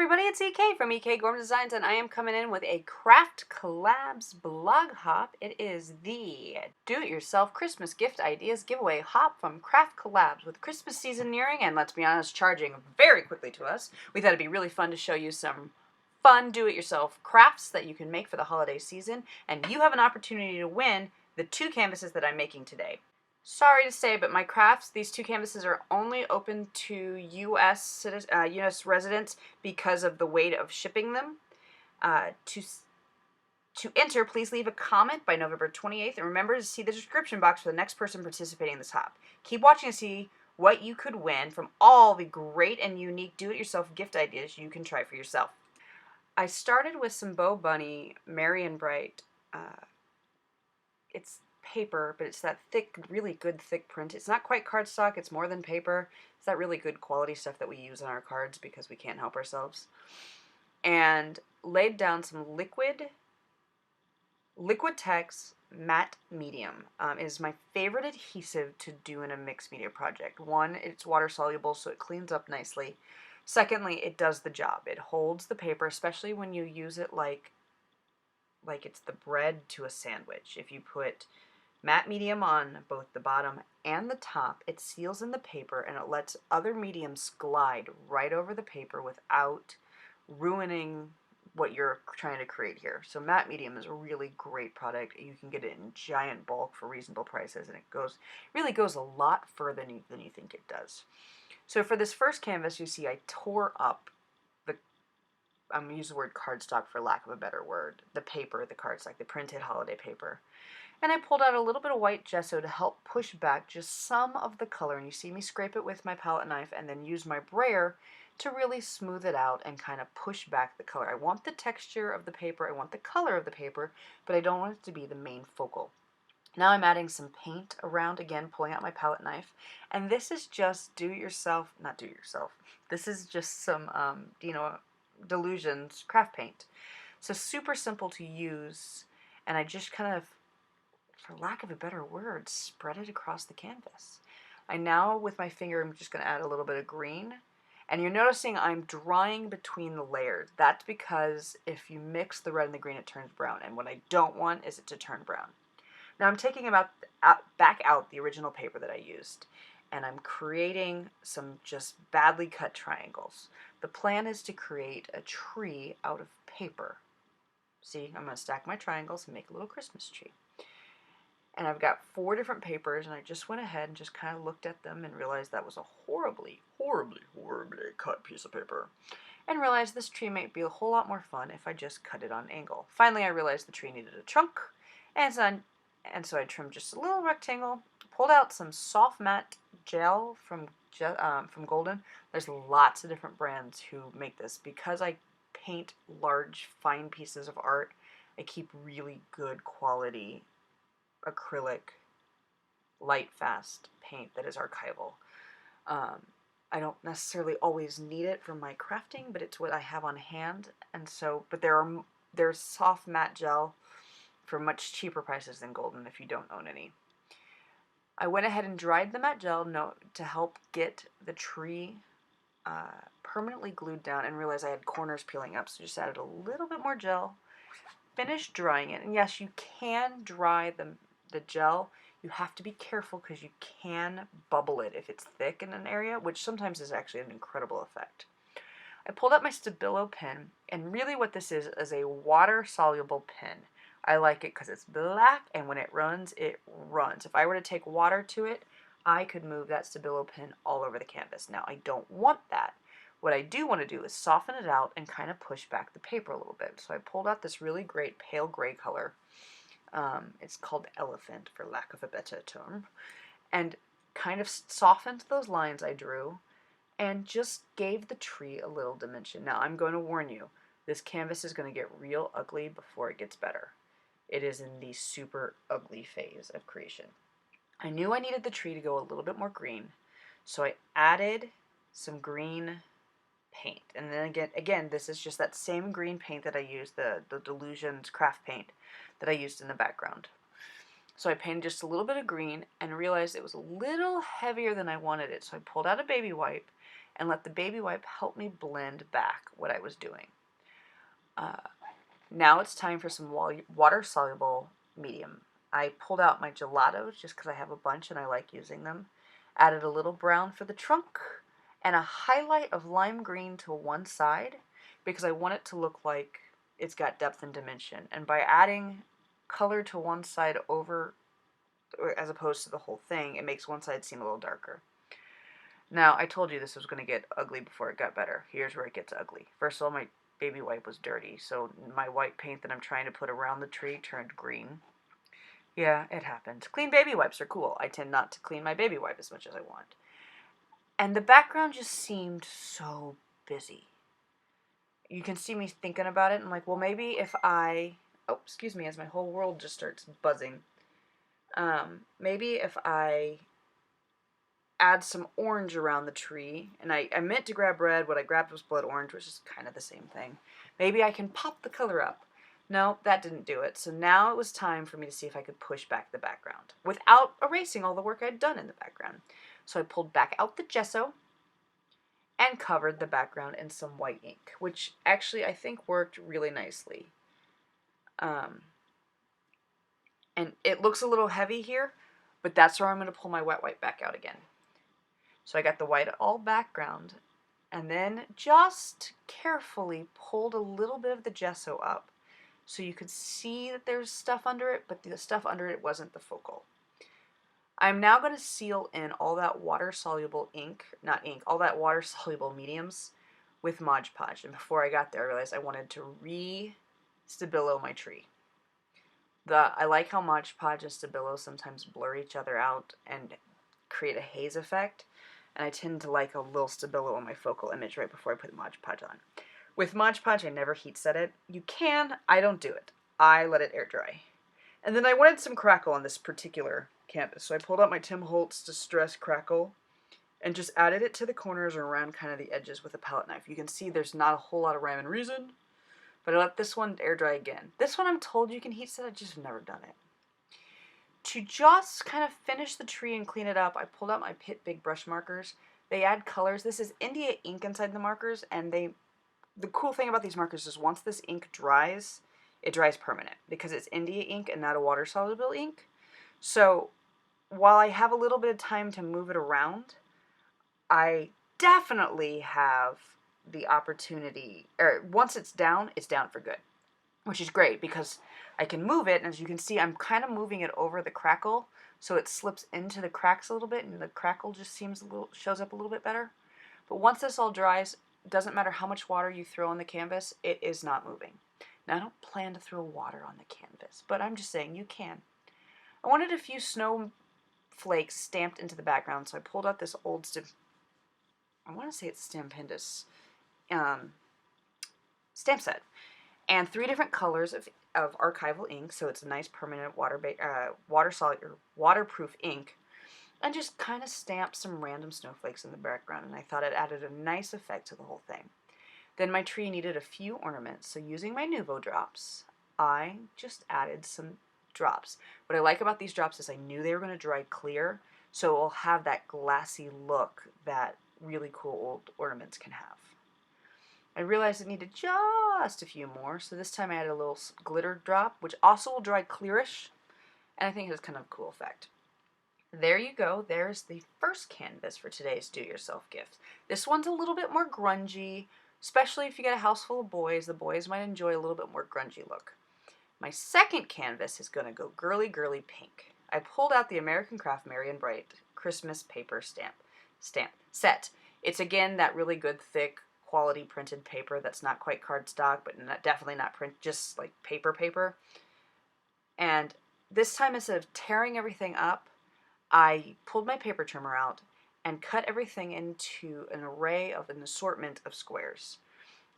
everybody, it's EK from EK Gorman Designs, and I am coming in with a Craft Collabs blog hop. It is the Do-It-Yourself Christmas Gift Ideas Giveaway hop from Craft Collabs. With Christmas season nearing, and let's be honest, charging very quickly to us, we thought it'd be really fun to show you some fun do-it-yourself crafts that you can make for the holiday season, and you have an opportunity to win the 2 canvases that I'm making today. Sorry to say, but my crafts, these 2 canvases are only open to U.S. residents because of the weight of shipping them. To enter, please leave a comment by November 28th, and remember to see the description box for the next person participating in this hop. Keep watching to see what you could win from all the great and unique do-it-yourself gift ideas you can try for yourself. I started with some Bow Bunny Merry and Bright. It's paper, but it's that thick, really good thick print. It's not quite cardstock, it's more than paper. It's that really good quality stuff that we use on our cards because we can't help ourselves. And laid down some Liquid Tex Matte Medium. It is my favorite adhesive to do in a mixed media project. One, it's water soluble, so it cleans up nicely. Secondly, it does the job. It holds the paper, especially when you use it like it's the bread to a sandwich. If you put matte medium on both the bottom and the top, it seals in the paper and it lets other mediums glide right over the paper without ruining what you're trying to create here. So matte medium is a really great product. You can get it in giant bulk for reasonable prices, and it really goes a lot further than you think it does. So for this first canvas, you see I tore up I'm going to use the word cardstock for lack of a better word, the paper, the cardstock, the printed holiday paper. And I pulled out a little bit of white gesso to help push back just some of the color. And you see me scrape it with my palette knife and then use my brayer to really smooth it out and kind of push back the color. I want the texture of the paper, I want the color of the paper, but I don't want it to be the main focal. Now I'm adding some paint around again, pulling out my palette knife. And this is just this is just some, Delusions craft paint. So super simple to use, and I just kind of, for lack of a better word, spread it across the canvas. I now, with my finger, I'm just going to add a little bit of green, and you're noticing I'm drawing between the layers. That's because if you mix the red and the green, it turns brown, and what I don't want is it to turn brown. Now I'm taking back out the original paper that I used, and I'm creating some just badly cut triangles. The plan is to create a tree out of paper. See, I'm going to stack my triangles and make a little Christmas tree. And I've got 4 different papers, and I just went ahead and just kind of looked at them and realized that was a horribly cut piece of paper. And realized this tree might be a whole lot more fun if I just cut it on an angle. Finally, I realized the tree needed a trunk, and so I trimmed just a little rectangle, pulled out some soft matte gel from Golden. There's lots of different brands who make this. Because I paint large, fine pieces of art, I keep really good quality acrylic, light fast paint that is archival. I don't necessarily always need it for my crafting, but it's what I have on hand. And so, but there's soft matte gel for much cheaper prices than Golden if you don't own any. I went ahead and dried the matte gel to help get the tree permanently glued down, and realized I had corners peeling up, so just added a little bit more gel. Finished drying it, and yes, you can dry the gel. You have to be careful because you can bubble it if it's thick in an area, which sometimes is actually an incredible effect. I pulled out my Stabilo pen, and really what this is a water-soluble pen. I like it because it's black, and when it runs, it runs. If I were to take water to it, I could move that Stabilo pen all over the canvas. Now, I don't want that. What I do want to do is soften it out and kind of push back the paper a little bit. So I pulled out this really great pale gray color. It's called Elephant, for lack of a better term. And kind of softened those lines I drew and just gave the tree a little dimension. Now, I'm going to warn you, this canvas is going to get real ugly before it gets better. It is in the super ugly phase of creation. I knew I needed the tree to go a little bit more green, so I added some green paint. And then again, this is just that same green paint that I used, the Delusions craft paint that I used in the background. So I painted just a little bit of green and realized it was a little heavier than I wanted it. So I pulled out a baby wipe and let the baby wipe help me blend back what I was doing. Now it's time for some water-soluble medium. I pulled out my gelatos just because I have a bunch and I like using them. Added a little brown for the trunk and a highlight of lime green to one side because I want it to look like it's got depth and dimension. And by adding color to one side over, as opposed to the whole thing, it makes one side seem a little darker. Now, I told you this was going to get ugly before it got better. Here's where it gets ugly. First of all, my baby wipe was dirty, so my white paint that I'm trying to put around the tree turned green. Yeah, it happens. Clean baby wipes are cool. I tend not to clean my baby wipe as much as I want. And the background just seemed so busy. You can see me thinking about it. I'm like, well, maybe if I... Oh, excuse me, as my whole world just starts buzzing. Maybe if I add some orange around the tree, and I meant to grab red, what I grabbed was blood orange, which is kind of the same thing. Maybe I can pop the color up. No, that didn't do it. So now it was time for me to see if I could push back the background without erasing all the work I'd done in the background. So I pulled back out the gesso and covered the background in some white ink, which actually I think worked really nicely. And it looks a little heavy here, but that's where I'm going to pull my wet wipe back out again. So I got the white all background, and then just carefully pulled a little bit of the gesso up so you could see that there's stuff under it, but the stuff under it wasn't the focal. I'm now going to seal in all that water-soluble all that water-soluble mediums with Mod Podge. And before I got there, I realized I wanted to re-Stabilo my tree. I like how Mod Podge and Stabilo sometimes blur each other out and create a haze effect. And I tend to like a little Stabilo on my focal image right before I put Mod Podge on. With Mod Podge, I never heat set it. You can, I don't do it. I let it air dry. And then I wanted some crackle on this particular canvas, so I pulled out my Tim Holtz Distress Crackle and just added it to the corners or around kind of the edges with a palette knife. You can see there's not a whole lot of rhyme and reason, but I let this one air dry again. This one I'm told you can heat set, I've just never done it. To just kind of finish the tree and clean it up, I pulled out my Pitt Big Brush markers. They add colors. This is India ink inside the markers, and the cool thing about these markers is once this ink dries, it dries permanent because it's India ink and not a water-soluble ink. So while I have a little bit of time to move it around, I definitely have the opportunity, or once it's down for good, which is great because I can move it, and as you can see, I'm kind of moving it over the crackle, so it slips into the cracks a little bit, and the crackle just shows up a little bit better. But once this all dries, it doesn't matter how much water you throw on the canvas, it is not moving. Now, I don't plan to throw water on the canvas, but I'm just saying you can. I wanted a few snowflakes stamped into the background, so I pulled out this old I want to say it's Stampendous stamp set, and 3 different colors of archival ink, so it's a nice permanent waterproof ink, and just kind of stamped some random snowflakes in the background, and I thought it added a nice effect to the whole thing. Then my tree needed a few ornaments, so using my Nuvo drops, I just added some drops. What I like about these drops is I knew they were going to dry clear, so it will have that glassy look that really cool old ornaments can have. I realized it needed just a few more, so this time I added a little glitter drop, which also will dry clearish, and I think it has kind of a cool effect. There you go. There's the first canvas for today's do-yourself gift. This one's a little bit more grungy, especially if you get a house full of boys. The boys might enjoy a little bit more grungy look. My second canvas is going to go girly, girly pink. I pulled out the American Craft Merry and Bright Christmas paper stamp set. It's again that really good thick quality printed paper that's not quite cardstock, but definitely not print, just like paper. And this time, instead of tearing everything up, I pulled my paper trimmer out and cut everything into an assortment of squares.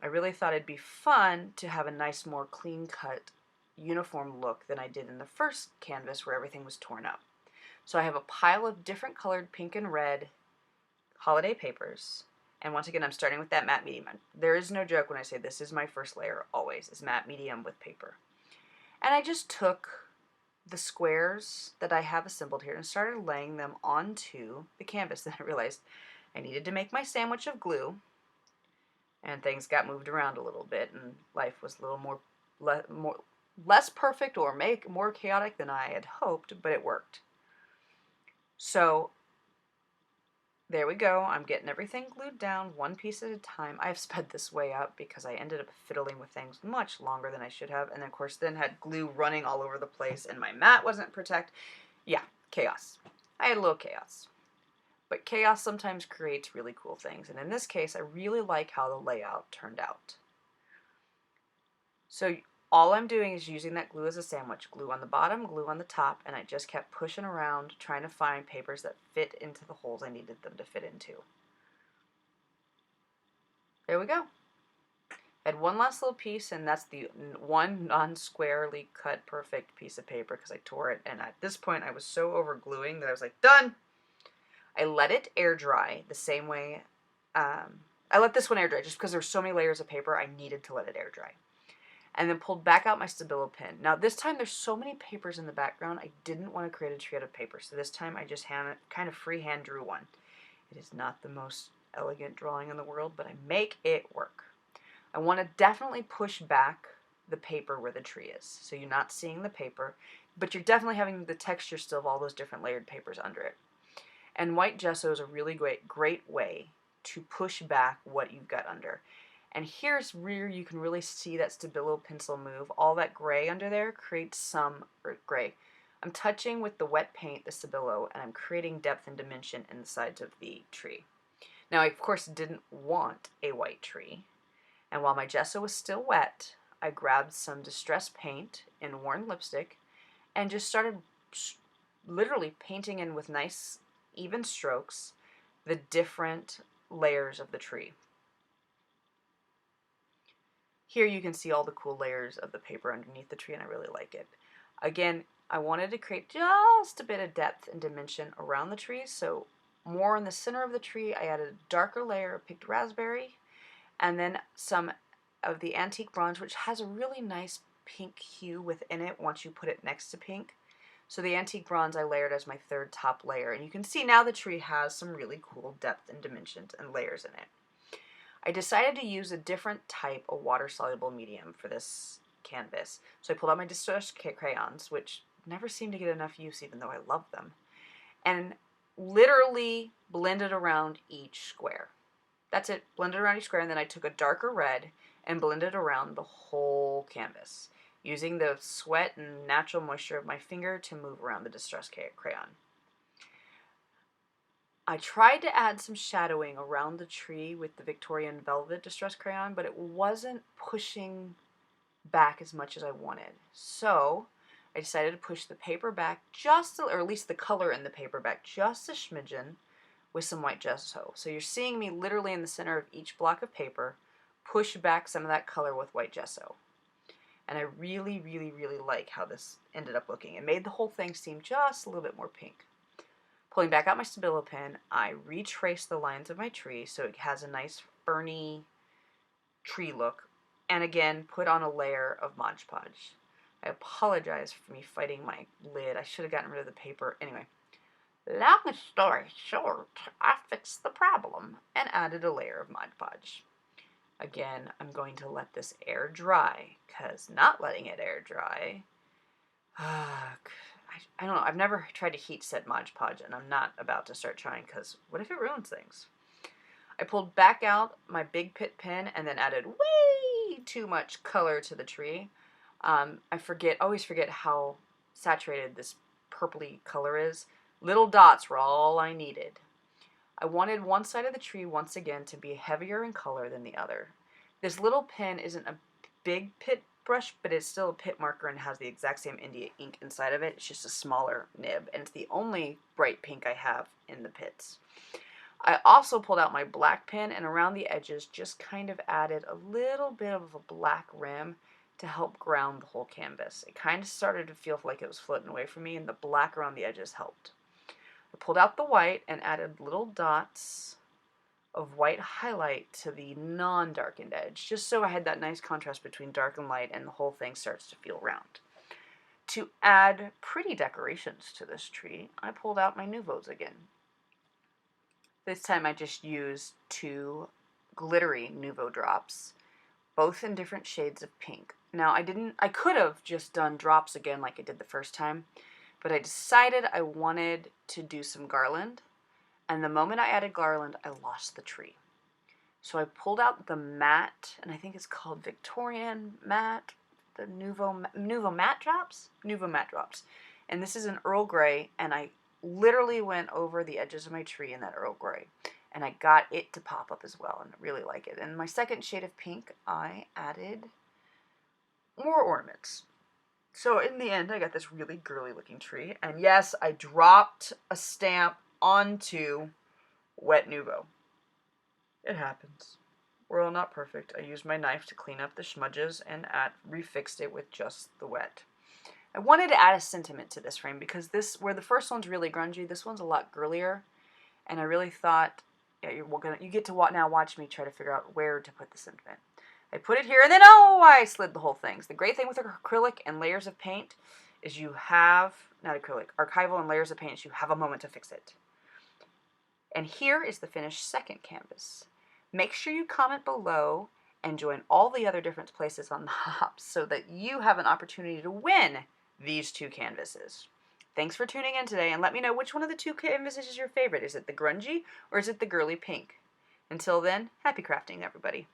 I really thought it'd be fun to have a nice, more clean-cut, uniform look than I did in the first canvas where everything was torn up. So I have a pile of different colored pink and red holiday papers. And once again, I'm starting with that matte medium. There is no joke when I say this is my first layer always, is matte medium with paper. And I just took the squares that I have assembled here and started laying them onto the canvas. Then I realized I needed to make my sandwich of glue, and things got moved around a little bit, and life was a little less perfect or more chaotic than I had hoped, but it worked. So there we go. I'm getting everything glued down one piece at a time. I've sped this way up because I ended up fiddling with things much longer than I should have, and of course then had glue running all over the place, and my mat wasn't protected. Yeah, chaos. I had a little chaos. But chaos sometimes creates really cool things, and in this case, I really like how the layout turned out. So all I'm doing is using that glue as a sandwich. Glue on the bottom, glue on the top, and I just kept pushing around trying to find papers that fit into the holes I needed them to fit into. There we go. I had one last little piece, and that's the one non-squarely cut perfect piece of paper because I tore it, and at this point I was so over gluing that I was like, done! I let it air dry the same way. I let this one air dry just because there's so many layers of paper, I needed to let it air dry. And then pulled back out my Stabilo pen. Now this time there's so many papers in the background, I didn't want to create a tree out of paper, so this time I just kind of freehand drew one. It is not the most elegant drawing in the world, but I make it work. I want to definitely push back the paper where the tree is, so you're not seeing the paper, but you're definitely having the texture still of all those different layered papers under it. And white gesso is a really great way to push back what you've got under. And here's where you can really see that Stabilo pencil move. All that gray under there creates some gray. I'm touching with the wet paint, the Stabilo, and I'm creating depth and dimension in the sides of the tree. Now, I, of course, didn't want a white tree. And while my gesso was still wet, I grabbed some distress paint in worn lipstick and just started literally painting in with nice even strokes the different layers of the tree. Here you can see all the cool layers of the paper underneath the tree, and I really like it. Again, I wanted to create just a bit of depth and dimension around the tree, so more in the center of the tree I added a darker layer of picked raspberry, and then some of the antique bronze, which has a really nice pink hue within it once you put it next to pink. So the antique bronze I layered as my third top layer, and you can see now the tree has some really cool depth and dimensions and layers in it. I decided to use a different type of water-soluble medium for this canvas. So I pulled out my distress crayons, which never seem to get enough use even though I love them, and literally blended around each square. That's it, blended around each square, and then I took a darker red and blended around the whole canvas, using the sweat and natural moisture of my finger to move around the distress crayon. I tried to add some shadowing around the tree with the Victorian Velvet Distress Crayon, but it wasn't pushing back as much as I wanted. So I decided to push the paper back just, or at least the color in the paper back just a smidgen with some white gesso. So you're seeing me literally in the center of each block of paper push back some of that color with white gesso. And I really, really, really like how this ended up looking. It made the whole thing seem just a little bit more pink. Pulling back out my Stabilo pen, I retraced the lines of my tree so it has a nice ferny tree look, and again put on a layer of Mod Podge. I apologize for me fighting my lid. I should have gotten rid of the paper. Anyway, long story short, I fixed the problem and added a layer of Mod Podge. Again, I'm going to let this air dry, because not letting it air dry, I don't know, I've never tried to heat set Mod Podge, and I'm not about to start trying, because what if it ruins things? I pulled back out my big pit pen and then added way too much color to the tree. I always forget how saturated this purpley color is. Little dots were all I needed. I wanted one side of the tree once again to be heavier in color than the other. This little pen isn't a big pit brush, but it's still a pit marker and has the exact same India ink inside of it. It's just a smaller nib, and it's the only bright pink I have in the pits. I also pulled out my black pen and around the edges just kind of added a little bit of a black rim to help ground the whole canvas. It kind of started to feel like it was floating away from me, and the black around the edges helped. I pulled out the white and added little dots of white highlight to the non-darkened edge, just so I had that nice contrast between dark and light, and the whole thing starts to feel round. To add pretty decorations to this tree, I pulled out my Nouveaux again. This time I just used 2 glittery Nuvo drops, both in different shades of pink. Now I could have just done drops again like I did the first time, but I decided I wanted to do some garland, and the moment I added garland, I lost the tree. So I pulled out the matte, and I think it's called Victorian matte, the Nuvo matte drops? Nuvo matte drops. And this is an Earl Grey, and I literally went over the edges of my tree in that Earl Grey. And I got it to pop up as well, and I really like it. And my second shade of pink, I added more ornaments. So in the end, I got this really girly looking tree. And yes, I dropped a stamp onto wet Nuvo. It happens. We're all not perfect. I used my knife to clean up the smudges and refixed it with just the wet. I wanted to add a sentiment to this frame because where the first one's really grungy, this one's a lot girlier. And I really thought, yeah, you get to now watch me try to figure out where to put the sentiment. I put it here, and then, I slid the whole thing. The great thing with acrylic and layers of paint is you have, not acrylic, archival and layers of paint is you have a moment to fix it. And here is the finished second canvas. Make sure you comment below and join all the other different places on the hops so that you have an opportunity to win these 2 canvases. Thanks for tuning in today, and let me know which one of the 2 canvases is your favorite. Is it the grungy or is it the girly pink? Until then, happy crafting, everybody.